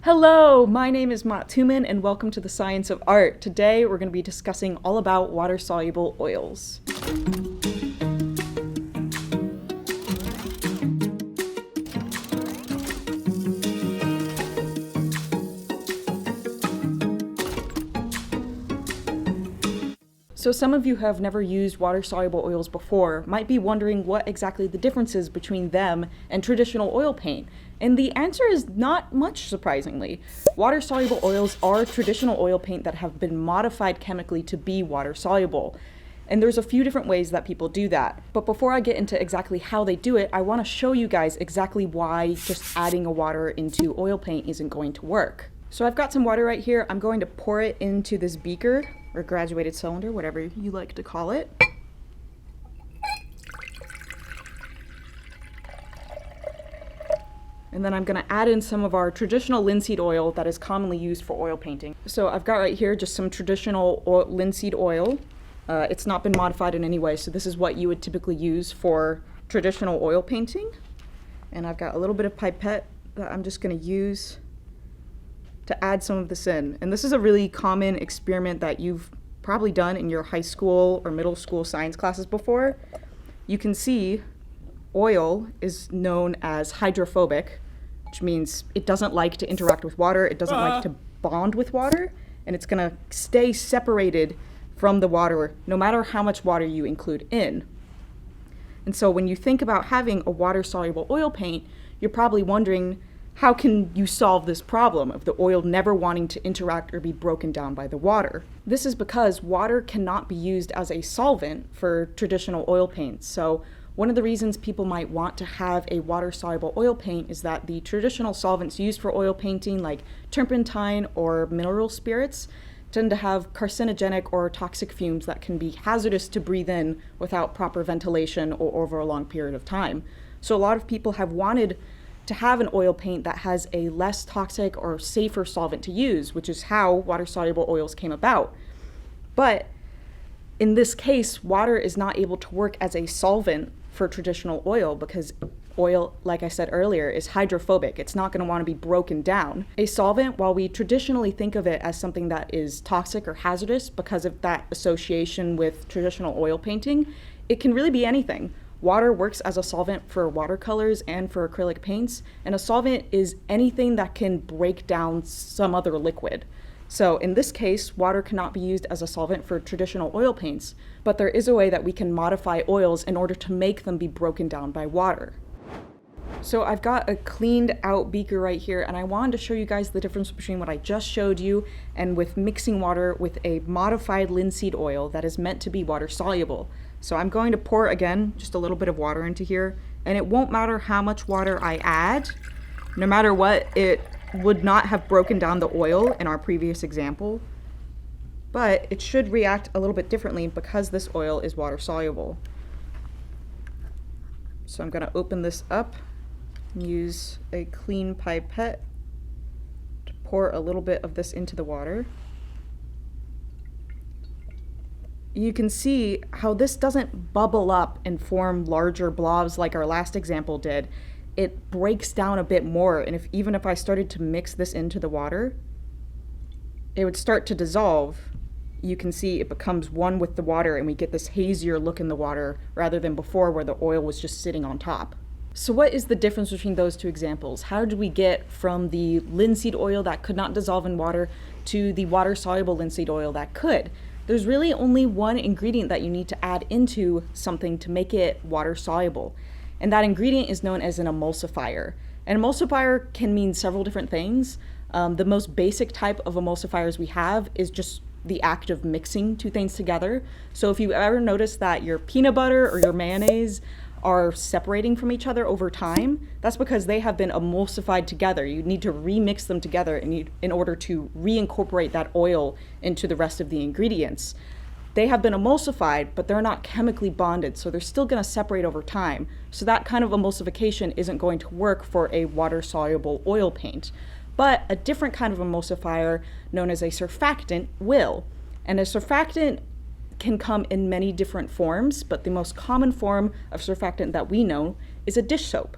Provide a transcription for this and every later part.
Hello, my name is Matuman and welcome to the Science of Art. Today we're going to be discussing all about water-soluble oils. So some of you who have never used water-soluble oils before might be wondering what exactly the difference is between them and traditional oil paint. And the answer is not much, surprisingly. Water-soluble oils are traditional oil paint that have been modified chemically to be water-soluble. And there's a few different ways that people do that. But before I get into exactly how they do it, I want to show you guys exactly why just adding a water into oil paint isn't going to work. So I've got some water right here. I'm going to pour it into this beaker, or graduated cylinder, whatever you like to call it. And then I'm going to add in some of our traditional linseed oil that is commonly used for oil painting. So I've got right here just some traditional linseed oil. It's not been modified in any way, so this is what you would typically use for traditional oil painting. And I've got a little bit of pipette that I'm just going to use to add some of this in. And this is a really common experiment that you've probably done in your high school or middle school science classes before. You can see oil is known as hydrophobic, which means it doesn't like to interact with water, it doesn't like to bond with water, and it's gonna stay separated from the water no matter how much water you include in. And so when you think about having a water-soluble oil paint, you're probably wondering, how can you solve this problem of the oil never wanting to interact or be broken down by the water? This is because water cannot be used as a solvent for traditional oil paints. So one of the reasons people might want to have a water-soluble oil paint is that the traditional solvents used for oil painting, like turpentine or mineral spirits, tend to have carcinogenic or toxic fumes that can be hazardous to breathe in without proper ventilation or over a long period of time. So a lot of people have wanted to have an oil paint that has a less toxic or safer solvent to use, which is how water-soluble oils came about. But in this case, water is not able to work as a solvent for traditional oil because oil, like I said earlier, is hydrophobic. It's not going to want to be broken down. A solvent, while we traditionally think of it as something that is toxic or hazardous because of that association with traditional oil painting, it can really be anything. Water works as a solvent for watercolors and for acrylic paints, and a solvent is anything that can break down some other liquid. So in this case, water cannot be used as a solvent for traditional oil paints, but there is a way that we can modify oils in order to make them be broken down by water. So I've got a cleaned out beaker right here, and I wanted to show you guys the difference between what I just showed you and with mixing water with a modified linseed oil that is meant to be water soluble. So I'm going to pour, again, just a little bit of water into here, and it won't matter how much water I add. No matter what, it would not have broken down the oil in our previous example, but it should react a little bit differently because this oil is water soluble. So I'm going to open this up, use a clean pipette to pour a little bit of this into the water. You can see how this doesn't bubble up and form larger blobs like our last example did. It breaks down a bit more, and even if I started to mix this into the water, it would start to dissolve. You can see it becomes one with the water, and we get this hazier look in the water rather than before where the oil was just sitting on top. So what is the difference between those two examples? How did we get from the linseed oil that could not dissolve in water to the water-soluble linseed oil that could? There's really only one ingredient that you need to add into something to make it water soluble. And that ingredient is known as an emulsifier. An emulsifier can mean several different things. The most basic type of emulsifiers we have is just the act of mixing two things together. So if you ever notice that your peanut butter or your mayonnaise are separating from each other over time, that's because they have been emulsified together. You need to remix them together in order to reincorporate that oil into the rest of the ingredients. They have been emulsified, but they're not chemically bonded, so they're still going to separate over time. So that kind of emulsification isn't going to work for a water-soluble oil paint. But a different kind of emulsifier, known as a surfactant, will. And a surfactant can come in many different forms, but the most common form of surfactant that we know is a dish soap.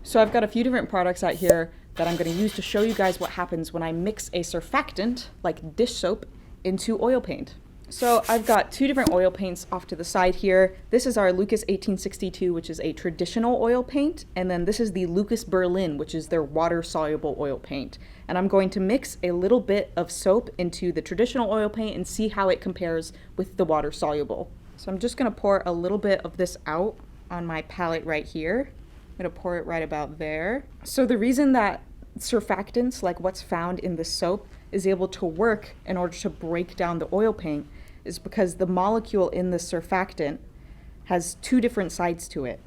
So I've got a few different products out here that I'm going to use to show you guys what happens when I mix a surfactant, like dish soap, into oil paint. So I've got two different oil paints off to the side here. This is our Lucas 1862, which is a traditional oil paint, and then this is the Lucas Berlin, which is their water-soluble oil paint. And I'm going to mix a little bit of soap into the traditional oil paint and see how it compares with the water-soluble. So I'm just going to pour a little bit of this out on my palette right here. I'm going to pour it right about there. So the reason that surfactants, like what's found in the soap, is able to work in order to break down the oil paint is because the molecule in the surfactant has two different sides to it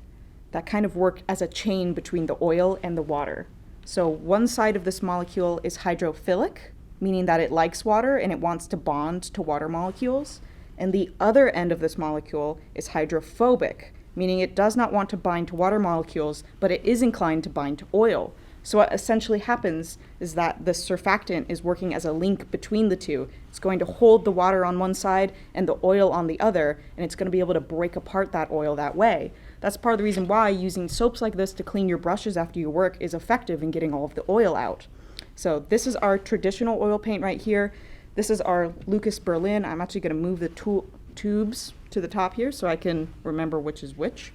that kind of work as a chain between the oil and the water. So one side of this molecule is hydrophilic, meaning that it likes water and it wants to bond to water molecules. And the other end of this molecule is hydrophobic, meaning it does not want to bind to water molecules, but it is inclined to bind to oil. So what essentially happens is that the surfactant is working as a link between the two. It's going to hold the water on one side and the oil on the other, and it's going to be able to break apart that oil that way. That's part of the reason why using soaps like this to clean your brushes after you work is effective in getting all of the oil out. So this is our traditional oil paint right here. This is our Lucas Berlin. I'm actually going to move the tubes to the top here so I can remember which is which.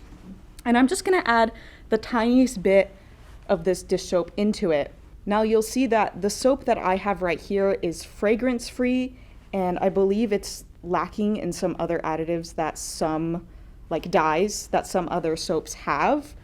And I'm just going to add the tiniest bit of this dish soap into it. Now you'll see that the soap that I have right here is fragrance free, and I believe it's lacking in some other additives that some, like dyes, that some other soaps have.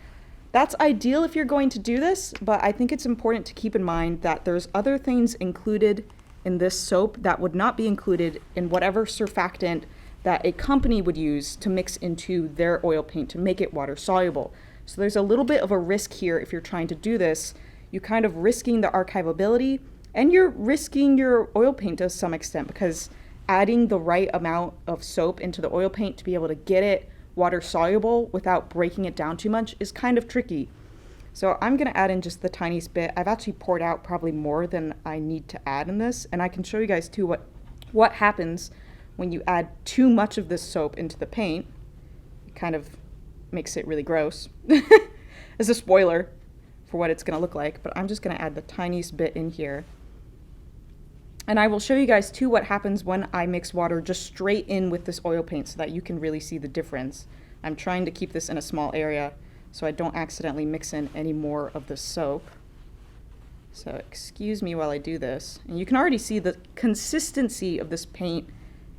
That's ideal if you're going to do this, but I think it's important to keep in mind that there's other things included in this soap that would not be included in whatever surfactant that a company would use to mix into their oil paint to make it water soluble. So there's a little bit of a risk here if you're trying to do this. You're kind of risking the archivability, and you're risking your oil paint to some extent, because adding the right amount of soap into the oil paint to be able to get it water soluble without breaking it down too much is kind of tricky. So I'm going to add in just the tiniest bit. I've actually poured out probably more than I need to add in this, and I can show you guys too what happens when you add too much of this soap into the paint. It kind of makes it really gross. As a spoiler for what it's going to look like, but I'm just going to add the tiniest bit in here. And I will show you guys too what happens when I mix water just straight in with this oil paint so that you can really see the difference. I'm trying to keep this in a small area so I don't accidentally mix in any more of the soap. So excuse me while I do this. And you can already see the consistency of this paint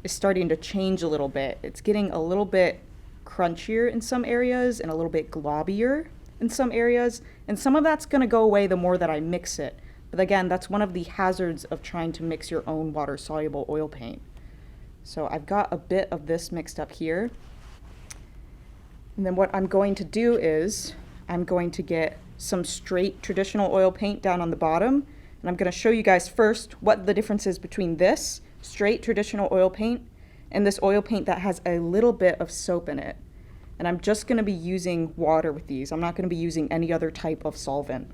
is starting to change a little bit. It's getting a little bit crunchier in some areas and a little bit globbier in some areas, and some of that's going to go away the more that I mix it. But again, that's one of the hazards of trying to mix your own water soluble oil paint. So I've got a bit of this mixed up here, and then what I'm going to do is I'm going to get some straight traditional oil paint down on the bottom, and I'm going to show you guys first what the difference is between this straight traditional oil paint and this oil paint that has a little bit of soap in it. And I'm just going to be using water with these. I'm not going to be using any other type of solvent.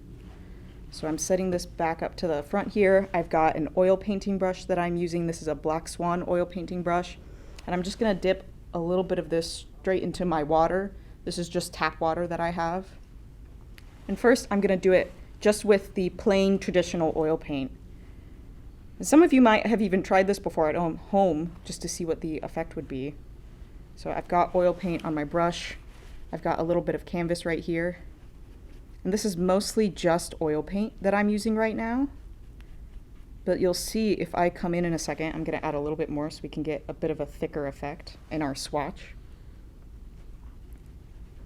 So I'm setting this back up to the front here. I've got an oil painting brush that I'm using. This is a Black Swan oil painting brush. And I'm just going to dip a little bit of this straight into my water. This is just tap water that I have. And first I'm going to do it just with the plain traditional oil paint. And some of you might have even tried this before at home just to see what the effect would be. So I've got oil paint on my brush. I've got a little bit of canvas right here. And this is mostly just oil paint that I'm using right now. But you'll see if I come in a second, I'm going to add a little bit more so we can get a bit of a thicker effect in our swatch.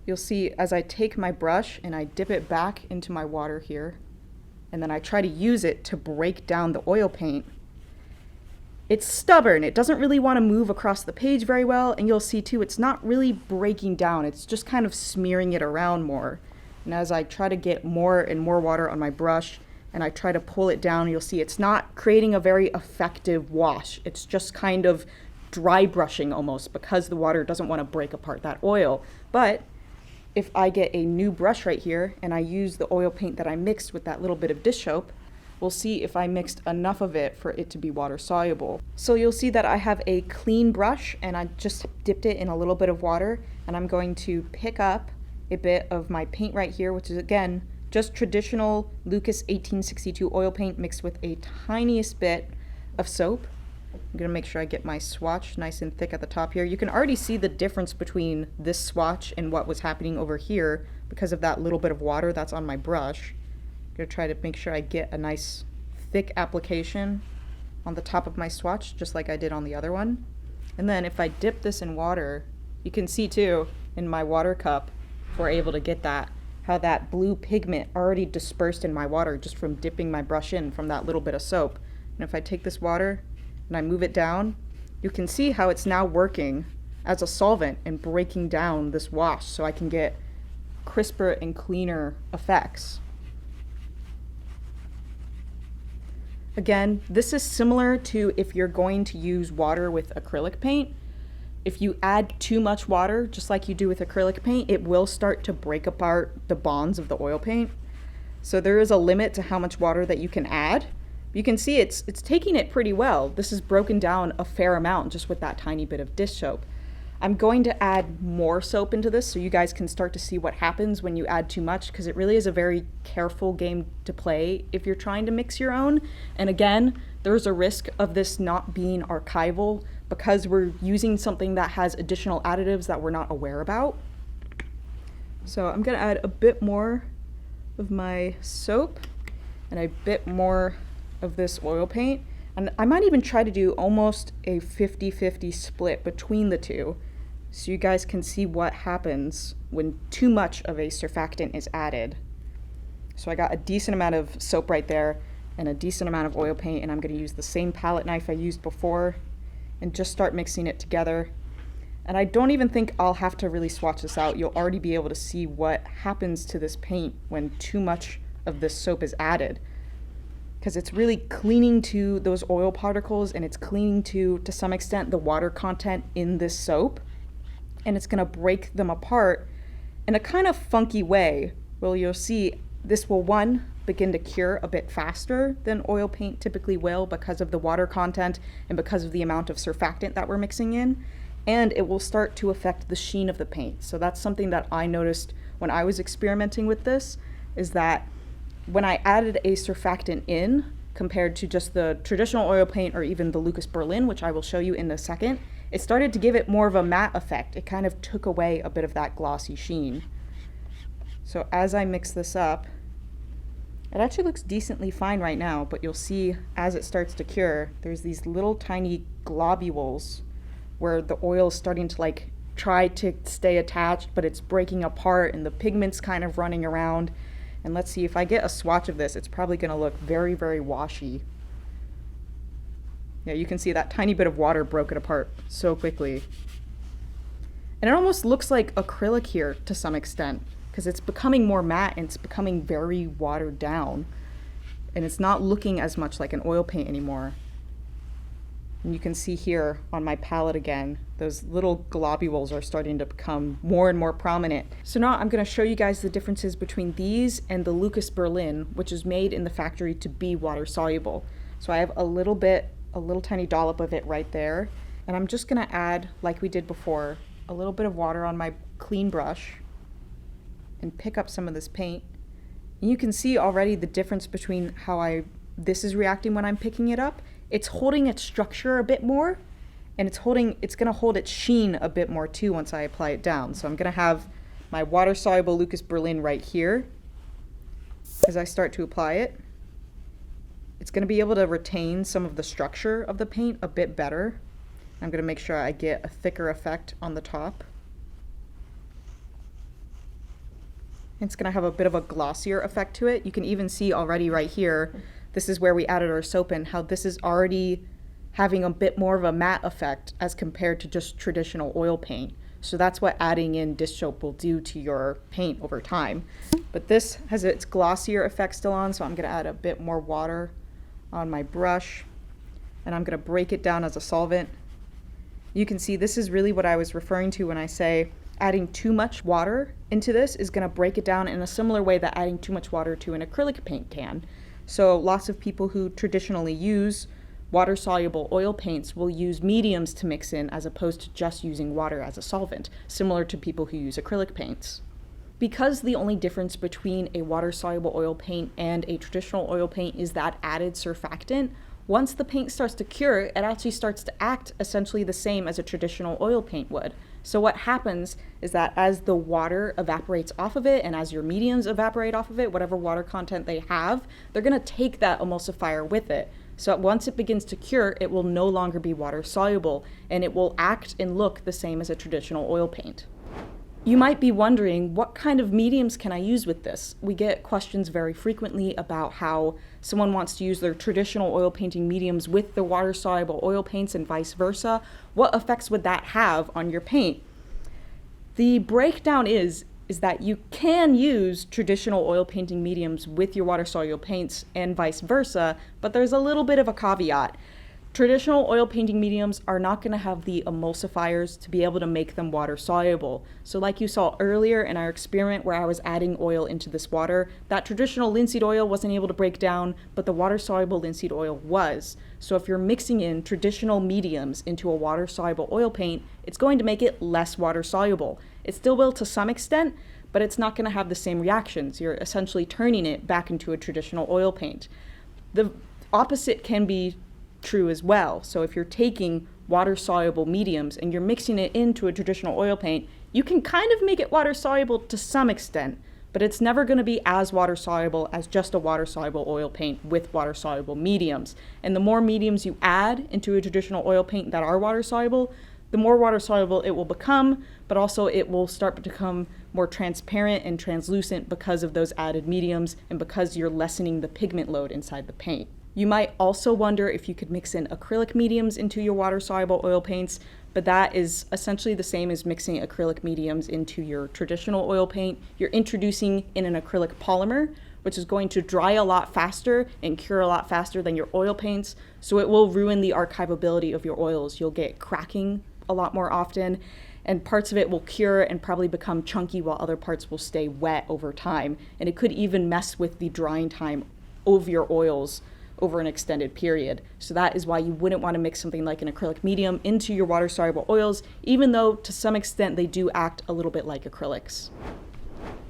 You'll see as I take my brush and I dip it back into my water here, and then I try to use it to break down the oil paint, it's stubborn. It doesn't really want to move across the page very well, and you'll see too it's not really breaking down. It's just kind of smearing it around more. And as I try to get more and more water on my brush and I try to pull it down, you'll see it's not creating a very effective wash. It's just kind of dry brushing almost, because the water doesn't want to break apart that oil. But if I get a new brush right here and I use the oil paint that I mixed with that little bit of dish soap, we'll see if I mixed enough of it for it to be water soluble. So you'll see that I have a clean brush and I just dipped it in a little bit of water, and I'm going to pick up a bit of my paint right here, which is again just traditional Lucas 1862 oil paint mixed with a tiniest bit of soap. I'm gonna make sure I get my swatch nice and thick at the top here. You can already see the difference between this swatch and what was happening over here because of that little bit of water that's on my brush. I'm gonna try to make sure I get a nice thick application on the top of my swatch, just like I did on the other one. And then if I dip this in water, you can see too in my water cup, if we're able to get that, how that blue pigment already dispersed in my water just from dipping my brush in from that little bit of soap. And if I take this water and I move it down, you can see how it's now working as a solvent and breaking down this wash so I can get crisper and cleaner effects. Again, this is similar to if you're going to use water with acrylic paint. If you add too much water, just like you do with acrylic paint, it will start to break apart the bonds of the oil paint. So there is a limit to how much water that you can add. You can see it's taking it pretty well. This is broken down a fair amount just with that tiny bit of dish soap. I'm going to add more soap into this so you guys can start to see what happens when you add too much, because it really is a very careful game to play if you're trying to mix your own. And again, there's a risk of this not being archival because we're using something that has additional additives that we're not aware about. So I'm gonna add a bit more of my soap and a bit more of this oil paint. And I might even try to do almost a 50-50 split between the two so you guys can see what happens when too much of a surfactant is added. So I got a decent amount of soap right there and a decent amount of oil paint, and I'm going to use the same palette knife I used before and just start mixing it together. And I don't even think I'll have to really swatch this out. You'll already be able to see what happens to this paint when too much of this soap is added, because it's really cleaning to those oil particles, and it's cleaning to some extent, the water content in this soap. And it's gonna break them apart in a kind of funky way. Well, you'll see this will, one, begin to cure a bit faster than oil paint typically will because of the water content and because of the amount of surfactant that we're mixing in. And it will start to affect the sheen of the paint. So that's something that I noticed when I was experimenting with this, is that when I added a surfactant in compared to just the traditional oil paint or even the Lucas Berlin, which I will show you in a second, it started to give it more of a matte effect. It kind of took away a bit of that glossy sheen. So as I mix this up, it actually looks decently fine right now, but you'll see as it starts to cure, there's these little tiny globules where the oil is starting to like try to stay attached, but it's breaking apart and the pigment's kind of running around. And let's see, if I get a swatch of this, it's probably gonna look very, very washy. Yeah, you can see that tiny bit of water broke it apart so quickly. And it almost looks like acrylic here to some extent, because it's becoming more matte and it's becoming very watered down. And it's not looking as much like an oil paint anymore. And you can see here on my palette again, those little globules are starting to become more and more prominent. So now I'm going to show you guys the differences between these and the Lucas Berlin, which is made in the factory to be water soluble. So I have a little tiny dollop of it right there. And I'm just going to add, like we did before, a little bit of water on my clean brush and pick up some of this paint. And you can see already the difference between how this is reacting when I'm picking it up. It's holding its structure a bit more, and it's going to hold its sheen a bit more too once I apply it down. So I'm going to have my water-soluble Lucas Berlin right here. As I start to apply it, it's going to be able to retain some of the structure of the paint a bit better. I'm going to make sure I get a thicker effect on the top. It's going to have a bit of a glossier effect to it. You can even see already right here, this is where we added our soap in, how this is already having a bit more of a matte effect as compared to just traditional oil paint. So that's what adding in dish soap will do to your paint over time. But this has its glossier effect still on, so I'm going to add a bit more water on my brush, and I'm going to break it down as a solvent. You can see this is really what I was referring to when I say adding too much water into this is going to break it down in a similar way that adding too much water to an acrylic paint can. So lots of people who traditionally use water-soluble oil paints will use mediums to mix in as opposed to just using water as a solvent, similar to people who use acrylic paints. Because the only difference between a water-soluble oil paint and a traditional oil paint is that added surfactant, once the paint starts to cure, it actually starts to act essentially the same as a traditional oil paint would. So what happens is that as the water evaporates off of it and as your mediums evaporate off of it, whatever water content they have, they're going to take that emulsifier with it. So once it begins to cure, it will no longer be water soluble and it will act and look the same as a traditional oil paint. You might be wondering, what kind of mediums can I use with this? We get questions very frequently about how someone wants to use their traditional oil painting mediums with the water-soluble oil paints and vice versa. What effects would that have on your paint? The breakdown is that you can use traditional oil painting mediums with your water-soluble paints and vice versa, but there's a little bit of a caveat. Traditional oil painting mediums are not going to have the emulsifiers to be able to make them water soluble. So like you saw earlier in our experiment where I was adding oil into this water, that traditional linseed oil wasn't able to break down, but the water soluble linseed oil was. So if you're mixing in traditional mediums into a water soluble oil paint, it's going to make it less water soluble. It still will to some extent, but it's not going to have the same reactions. You're essentially turning it back into a traditional oil paint. The opposite can be true as well. So if you're taking water soluble mediums and you're mixing it into a traditional oil paint, you can kind of make it water soluble to some extent, but it's never going to be as water soluble as just a water soluble oil paint with water soluble mediums. And the more mediums you add into a traditional oil paint that are water soluble, the more water soluble it will become, but also it will start to become more transparent and translucent because of those added mediums and because you're lessening the pigment load inside the paint. You might also wonder if you could mix in acrylic mediums into your water-soluble oil paints, but that is essentially the same as mixing acrylic mediums into your traditional oil paint. You're introducing in an acrylic polymer, which is going to dry a lot faster and cure a lot faster than your oil paints, so it will ruin the archivability of your oils. You'll get cracking a lot more often, and parts of it will cure and probably become chunky while other parts will stay wet over time, and it could even mess with the drying time of your oils over an extended period. So that is why you wouldn't want to mix something like an acrylic medium into your water-soluble oils, even though to some extent they do act a little bit like acrylics.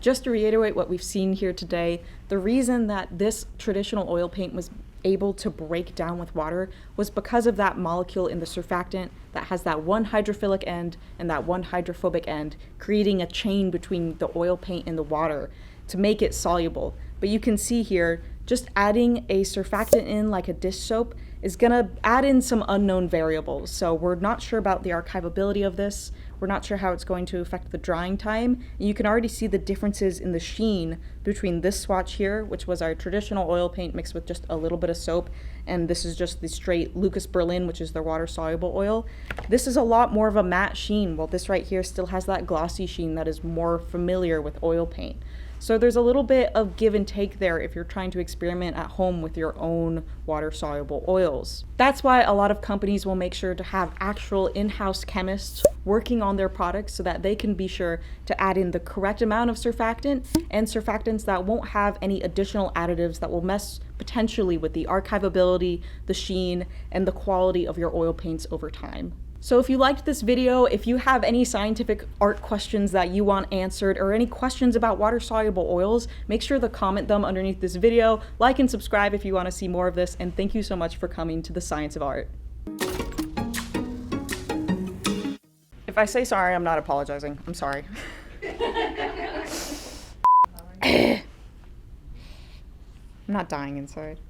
Just to reiterate what we've seen here today, the reason that this traditional oil paint was able to break down with water was because of that molecule in the surfactant that has that one hydrophilic end and that one hydrophobic end, creating a chain between the oil paint and the water to make it soluble. But you can see here, just adding a surfactant in like a dish soap is going to add in some unknown variables. So we're not sure about the archivability of this. We're not sure how it's going to affect the drying time. And you can already see the differences in the sheen between this swatch here, which was our traditional oil paint mixed with just a little bit of soap, and this is just the straight Lucas Berlin, which is the water-soluble oil. This is a lot more of a matte sheen, while this right here still has that glossy sheen that is more familiar with oil paint. So there's a little bit of give and take there if you're trying to experiment at home with your own water-soluble oils. That's why a lot of companies will make sure to have actual in-house chemists working on their products so that they can be sure to add in the correct amount of surfactant and surfactants that won't have any additional additives that will mess potentially with the archivability, the sheen, and the quality of your oil paints over time. So if you liked this video, if you have any scientific art questions that you want answered or any questions about water-soluble oils, make sure to comment them underneath this video. Like and subscribe if you want to see more of this, and thank you so much for coming to the Science of Art. If I say sorry, I'm not apologizing. I'm sorry. I'm not dying inside.